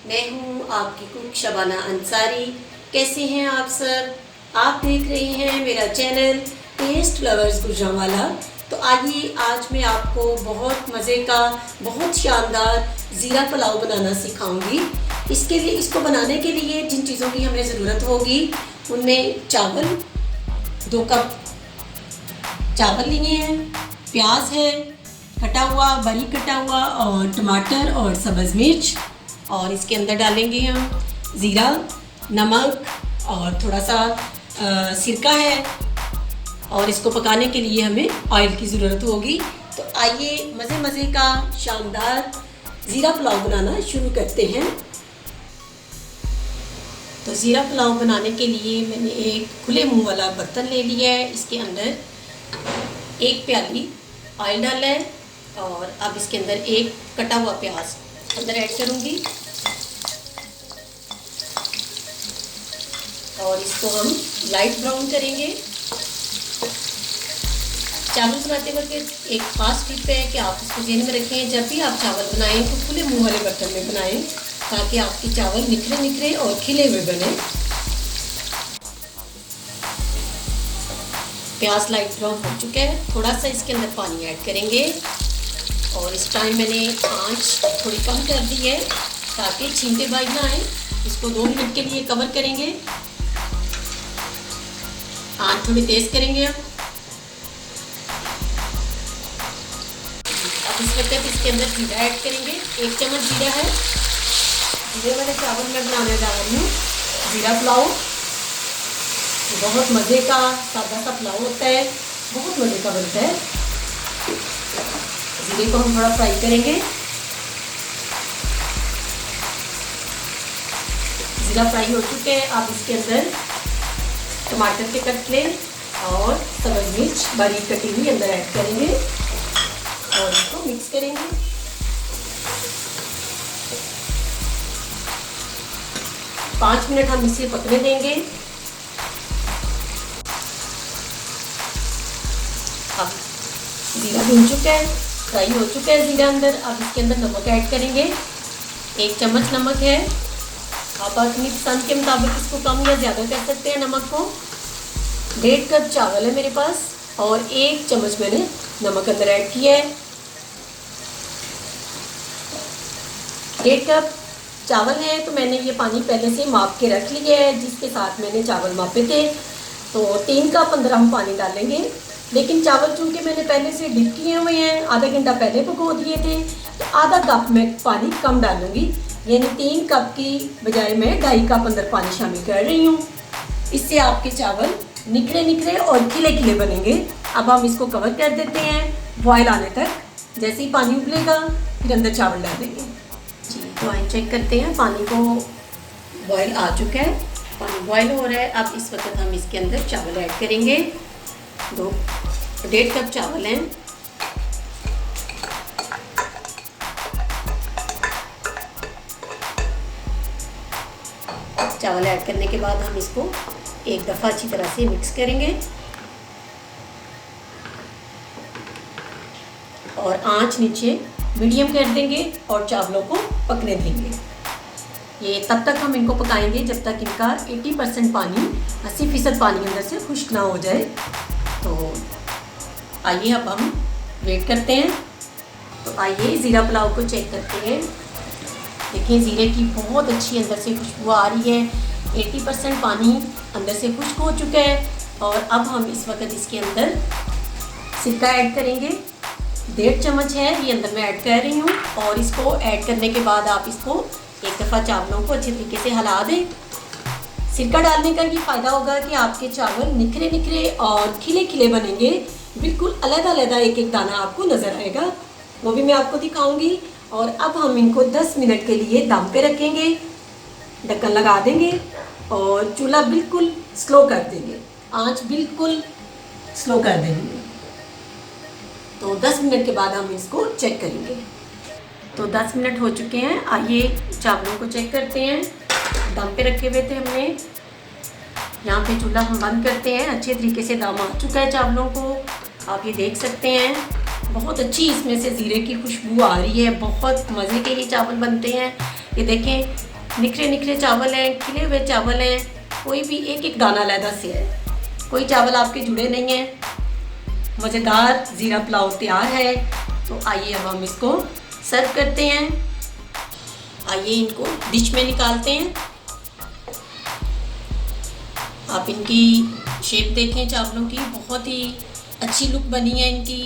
मैं हूँ आपकी कुक शबाना अंसारी। कैसे हैं आप सब? आप देख रहे हैं मेरा चैनल टेस्ट लवर्स गुजरांवाला। तो आइए आज मैं आपको बहुत मज़े का, बहुत शानदार ज़ीरा पुलाव बनाना सिखाऊंगी। इसके लिए, इसको बनाने के लिए जिन चीज़ों की हमें ज़रूरत होगी उनमें चावल 2 कप चावल लिए हैं, प्याज है कटा हुआ, बारीक कटा हुआ, और टमाटर और सब्ज़ मिर्च, और इसके अंदर डालेंगे हम ज़ीरा, नमक और थोड़ा सा सिरका है, और इसको पकाने के लिए हमें ऑयल की ज़रूरत होगी। तो आइए मज़े मज़े का शानदार ज़ीरा पुलाव बनाना शुरू करते हैं। तो ज़ीरा पुलाव बनाने के लिए मैंने एक खुले मुंह वाला बर्तन ले लिया है। इसके अंदर 1 प्याली ऑयल डाला है, और अब इसके अंदर एक कटा हुआ प्याज अंदर ऐड करूँगी, और इसको हम लाइट ब्राउन करेंगे। चावल बनाते वक्त एक खास टिप है कि आप इसको ध्यान में रखें, जब भी आप चावल बनाएं तो खुले मुंह वाले बर्तन में बनाएं, ताकि आपके चावल निखरे निखरे और खिले हुए बने। प्याज लाइट ब्राउन हो चुका है, थोड़ा सा इसके अंदर पानी ऐड करेंगे, और इस टाइम मैंने आंच थोड़ी कम कर दी है ताकि छींटे बाज ना आए। इसको 2 मिनट के लिए कवर करेंगे। आंच थोड़ी तेज़ करेंगे अब इस वक्त इसके अंदर जीरा ऐड करेंगे। 1 चम्मच जीरा है। जीरे वाले चावल मैं बनाने जा रही हूँ ज़ीरा पुलाव। बहुत मज़े का सादा सा पुलाव होता है, बहुत मज़े का बनता है। जीरे को हम थोड़ा फ्राई करेंगे। ज़ीरा फ्राई हो चुके हैं। आप इसके अंदर टमाटर के कटले और सब्ज़ मिर्च बारीक कटी हुई अंदर ऐड करेंगे, और इसको मिक्स करेंगे। पाँच मिनट हम इसे पकने देंगे। अब ज़ीरा भून चुका है, फ्राई हो चुका है ज़ीरा अंदर। अब इसके अंदर नमक ऐड करेंगे। 1 चम्मच नमक है। आप अपनी पसंद के मुताबिक इसको कम या ज़्यादा कर सकते हैं नमक को। 1.5 कप चावल है मेरे पास, और 1 चम्मच मैंने नमक अंदर ऐड किया है। 1.5 कप चावल है, तो मैंने ये पानी पहले से माप के रख लिया है, जिसके साथ मैंने चावल मापे थे। तो 3 कप अंदर हम पानी डालेंगे, लेकिन चावल चूँकि मैंने पहले से डिप किए हुए हैं, आधा घंटा पहले भिगो दिए थे, तो आधा कप मैं पानी कम डालूँगी, यानी 3 कप की बजाय मैं 2.5 कप अंदर पानी शामिल कर रही हूँ। इससे आपके चावल निखरे निखरे और खिले खिले बनेंगे। अब हम इसको कवर कर देते हैं बॉयल आने तक। जैसे ही पानी उबलेगा फिर अंदर चावल डाल देंगे। जी, तो आइए चेक करते हैं। पानी को बॉयल आ चुका है, पानी बॉयल हो रहा है। अब इस वक्त हम इसके अंदर चावल ऐड करेंगे। 1.5 कप चावल हैं। चावल ऐड करने के बाद हम इसको एक दफ़ा अच्छी तरह से मिक्स करेंगे, और आंच नीचे मीडियम कर देंगे और चावलों को पकने देंगे। ये तब तक हम इनको पकाएंगे जब तक इनका 80% पानी, 80% पानी अंदर से खुश्क ना हो जाए। तो आइए अब हम वेट करते हैं। तो आइए ज़ीरा पुलाव को चेक करते हैं। देखिए ज़ीरे की बहुत अच्छी अंदर से खुशबू आ रही है। 80% पानी अंदर से खुश्क हो चुका है, और अब हम इस वक्त इसके अंदर सिरका ऐड करेंगे। 1.5 चम्मच है, ये अंदर मैं ऐड कर रही हूँ, और इसको ऐड करने के बाद आप इसको एक दफ़ा चावलों को अच्छे तरीके से हिला दें। सिरका डालने का ये फ़ायदा होगा कि आपके चावल निखरे निखरे और खिले खिले बनेंगे। बिल्कुल अलग अलग एक एक दाना आपको नज़र आएगा, वो भी मैं आपको दिखाऊंगी। और अब हम इनको 10 मिनट के लिए दम पे रखेंगे। ढक्कन लगा देंगे और चूल्हा बिल्कुल स्लो कर देंगे, आंच बिल्कुल स्लो कर देंगे। तो 10 मिनट के बाद हम इसको चेक करेंगे। तो 10 मिनट हो चुके हैं। आइए चावलों को चेक करते हैं। दम पे रखे हुए थे हमने, यहाँ पे चूल्हा हम बंद करते हैं। अच्छे तरीके से दम आ चुका है चावलों को, आप ये देख सकते हैं। बहुत अच्छी इसमें से ज़ीरे की खुशबू आ रही है। बहुत मज़े के ये चावल बनते हैं। ये देखें निखरे निखरे चावल हैं, खिले हुए चावल हैं, कोई भी एक एक दाना अलहदा से है, कोई चावल आपके जुड़े नहीं हैं। मज़ेदार ज़ीरा पुलाव तैयार है। तो आइए अब हम इसको सर्व करते हैं। आइए इनको डिश में निकालते हैं। आप इनकी शेप देखें चावलों की, बहुत ही अच्छी लुक बनी है इनकी।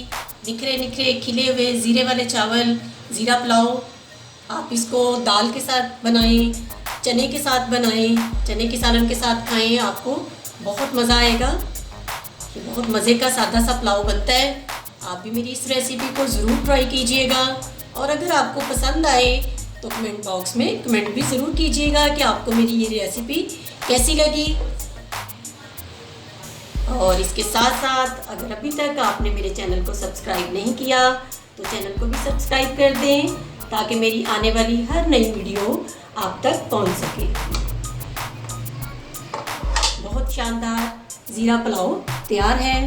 निखरे निखरे खिले हुए ज़ीरे वाले चावल, ज़ीरा पुलाव। आप इसको दाल के साथ बनाएं, चने के साथ बनाएं, चने के सालन के साथ खाएं, आपको बहुत मज़ा आएगा। ये बहुत मज़े का सादा सा पुलाव बनता है। आप भी मेरी इस रेसिपी को ज़रूर ट्राई कीजिएगा और अगर आपको पसंद आए तो कमेंट बॉक्स में कमेंट भी ज़रूर कीजिएगा कि आपको मेरी ये रेसिपी कैसी लगी। और इसके साथ साथ अगर अभी तक आपने मेरे चैनल को सब्सक्राइब नहीं किया तो चैनल को भी सब्सक्राइब कर दें ताकि मेरी आने वाली हर नई वीडियो आप तक पहुंच सके। बहुत शानदार ज़ीरा पुलाव तैयार है।